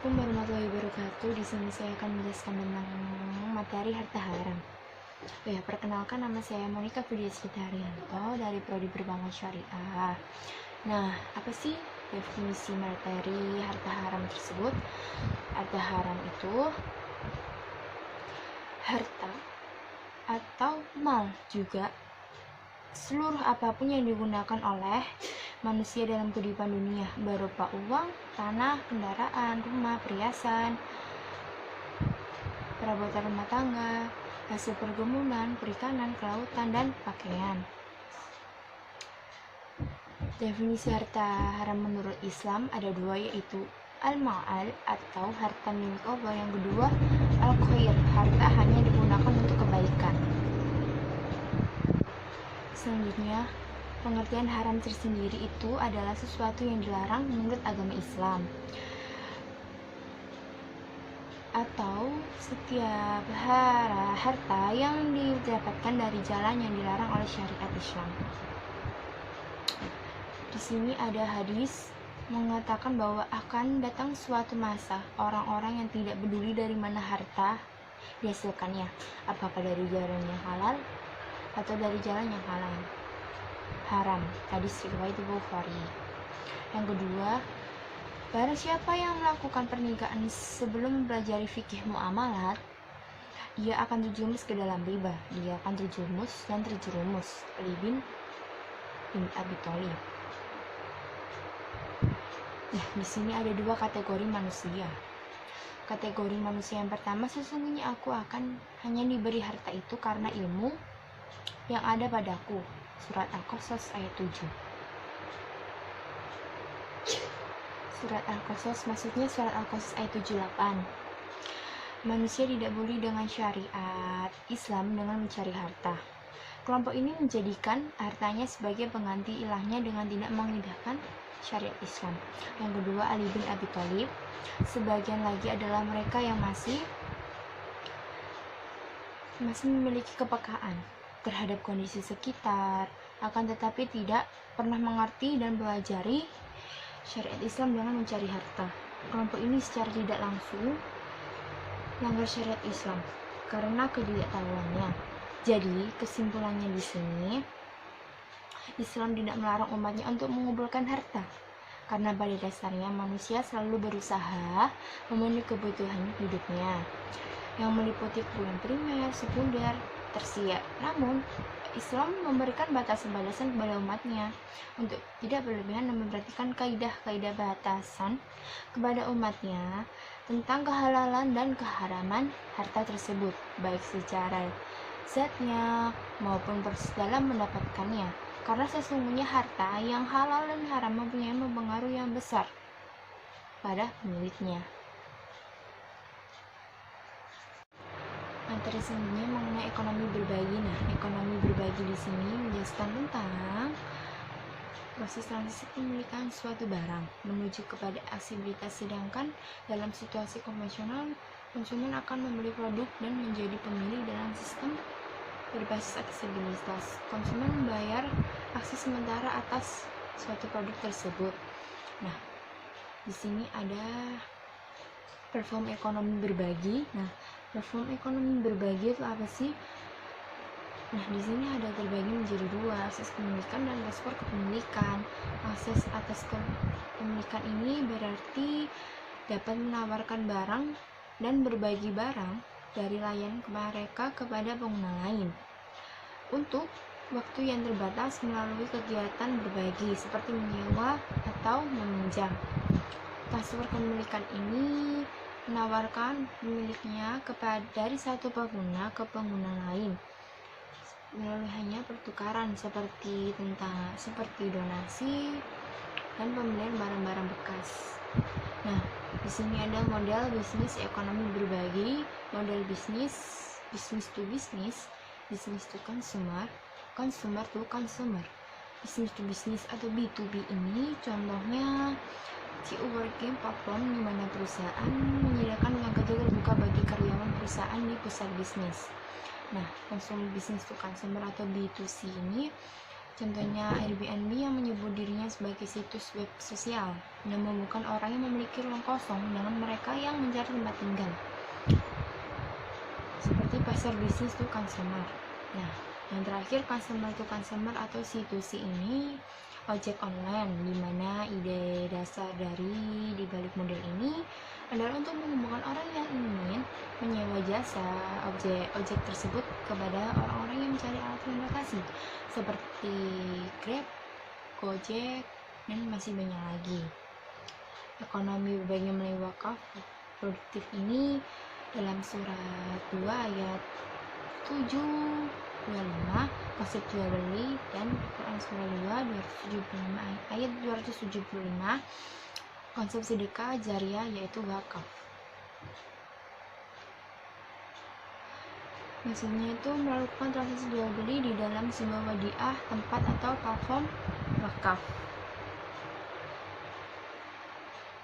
Assalamualaikum warahmatullahi wabarakatuh. Di sini saya akan menjelaskan tentang materi harta haram. Perkenalkan, nama saya Monica Fidiasita Haryanto dari Prodi Perbankan Syariah. Nah, apa sih definisi materi harta haram tersebut? Harta haram itu harta atau mal juga seluruh apapun yang digunakan oleh manusia dalam kehidupan dunia, berupa uang, tanah, kendaraan, rumah, perhiasan, perabotan rumah tangga, hasil perkebunan, perikanan, kelautan, dan pakaian. Definisi harta haram menurut Islam ada dua, yaitu al-ma'al atau harta milik Allah, yang kedua al-khair, harta hanya digunakan untuk kebaikan. Selanjutnya, pengertian haram tersendiri itu adalah sesuatu yang dilarang menurut agama Islam, atau setiap harta yang didapatkan dari jalan yang dilarang oleh syariat Islam. Di sini ada hadis mengatakan bahwa akan datang suatu masa orang-orang yang tidak peduli dari mana harta dihasilkannya, apakah dari jalan yang halal atau dari jalan yang haram. Hadis riwayat Bukhari. Yang kedua, barang siapa yang melakukan pernikahan sebelum mempelajari fikih muamalat, dia akan terjerumus ke dalam riba. Dia akan terjerumus. Ali bin Abi Thalib. Nah, di sini ada dua kategori manusia. Kategori manusia yang pertama, sesungguhnya aku akan hanya diberi harta itu karena ilmu yang ada padaku. Surat Al-Qasas ayat 7. Surat Al-Qasas, maksudnya surat Al-Qasas ayat 78. Manusia tidak boleh dengan syariat Islam dengan mencari harta. Kelompok ini menjadikan hartanya sebagai pengganti ilahnya dengan tidak mengindahkan syariat Islam. Yang kedua, Ali bin Abi Thalib. Sebagian lagi adalah mereka yang masih memiliki kepekaan terhadap kondisi sekitar, akan tetapi tidak pernah mengerti dan pelajari syariat Islam dengan mencari harta. Kelompok ini secara tidak langsung melanggar syariat Islam karena ketidaktahuannya. Jadi, kesimpulannya di sini, Islam tidak melarang umatnya untuk mengumpulkan harta, karena pada dasarnya manusia selalu berusaha memenuhi kebutuhan hidupnya, yang meliputi kebutuhan primer, sekunder, tersier. Namun, Islam memberikan batasan-batasan kepada umatnya untuk tidak berlebihan dan memperhatikan kaidah-kaidah batasan kepada umatnya tentang kehalalan dan keharaman harta tersebut, baik secara zatnya maupun proses dalam mendapatkannya, karena sesungguhnya harta yang halal dan haram mempunyai pengaruh yang besar pada pemiliknya. Materi selanjutnya mengenai ekonomi berbagi. Nah, ekonomi berbagi di sini menjelaskan tentang proses transisi pemilikan suatu barang menuju kepada aksesibilitas, sedangkan dalam situasi konvensional, konsumen akan membeli produk dan menjadi pemilih dalam sistem berbasis aksesibilitas. Konsumen membayar akses sementara atas suatu produk tersebut. Nah, di sini ada platform ekonomi berbagi. Nah, platform ekonomi berbagi itu apa sih? Nah, di sini ada terbagi menjadi dua, akses kepemilikan dan transport kepemilikan. Akses atas kepemilikan ini berarti dapat menawarkan barang dan berbagi barang dari layan mereka kepada pengguna lain untuk waktu yang terbatas melalui kegiatan berbagi seperti menyewa atau meminjam. Transfer kepemilikan ini menawarkan pemiliknya dari satu pengguna ke pengguna lain melalui hanya pertukaran seperti donasi dan pembelian barang-barang bekas. Nah, di sini ada model bisnis ekonomi berbagi, model bisnis to business, business to consumer, consumer to consumer. Business to business atau B2B ini contohnya working platform di mana perusahaan menyediakan ruang kerja terbuka bagi karyawan perusahaan di pusat bisnis. Nah, konsumer bisnis to consumer atau B2C ini Contohnya Airbnb yang menyebut dirinya sebagai situs web sosial dan membuka orang yang memiliki ruang kosong dengan mereka yang mencari tempat tinggal. Seperti pasar bisnis to consumer. Nah, yang terakhir customer to consumer atau C2C ini ojek online, di mana ide dasar dari dibalik model ini adalah untuk menghubungkan orang yang ingin menyewa jasa ojek tersebut kepada orang-orang yang mencari alat transportasi seperti Grab, Gojek, dan masih banyak lagi. Ekonomi berbagi melalui wakaf produktif ini dalam surat 2 ayat 725 konsep jual beli dan Quran surah 2 275 ayat 275 konsep sedekah jariah yaitu wakaf. Maksudnya itu melakukan transaksi jual beli di dalam sebuah wadiah, tempat atau platform wakaf.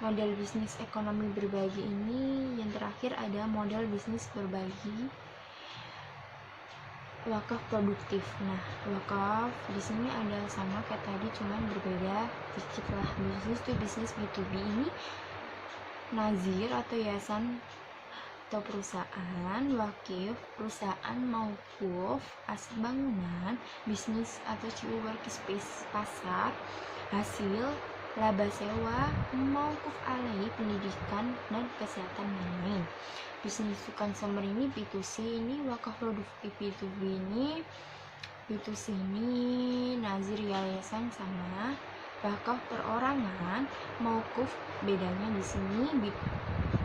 Model bisnis ekonomi berbagi ini yang terakhir ada model bisnis berbagi wakaf produktif. Nah, wakaf di sini ada sama kayak tadi, cuman berbeda dikit lah. Bisnis B2B ini nazir atau yayasan atau perusahaan wakif, perusahaan maukuf, aset bangunan, bisnis atau ciu workspace, pasar, hasil, laba sewa, maukuf alaih, pendidikan, dan kesehatan lain-lain. Bisnis to consumer ini B2C ini wakaf produktif, B2C ini nazir yayasan sama, wakaf perorangan, maukuf bedanya di sini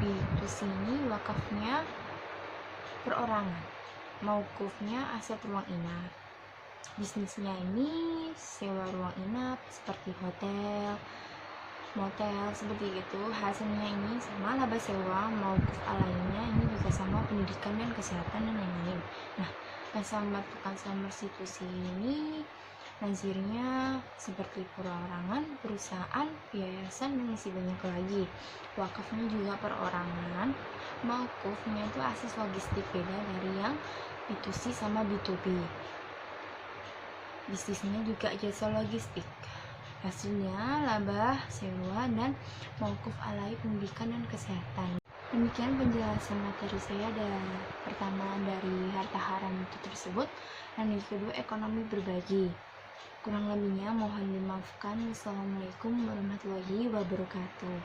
B2C ini wakafnya perorangan, maukufnya aset ruang inap. Bisnisnya ini sewa ruang inap seperti hotel, motel seperti itu. Hasilnya ini sama laba sewa, maukuf alainya ini juga sama, pendidikan dan kesehatan dan lain-lain. Nah, customer situasi ini nazirnya seperti perorangan, perusahaan, yayasan, dan masih banyak lagi. Wakafnya juga perorangan, maukufnya itu akses logistik, beda dari yang B2C sama B2B. Bisnisnya juga jasa logistik. Hasilnya laba sewa dan maukuf alai, pendidikan dan kesehatan. Demikian penjelasan materi saya pertama dari harta haram itu tersebut, dan yang kedua ekonomi berbagi. Kurang lebihnya mohon dimaafkan. Wassalamualaikum warahmatullahi wabarakatuh.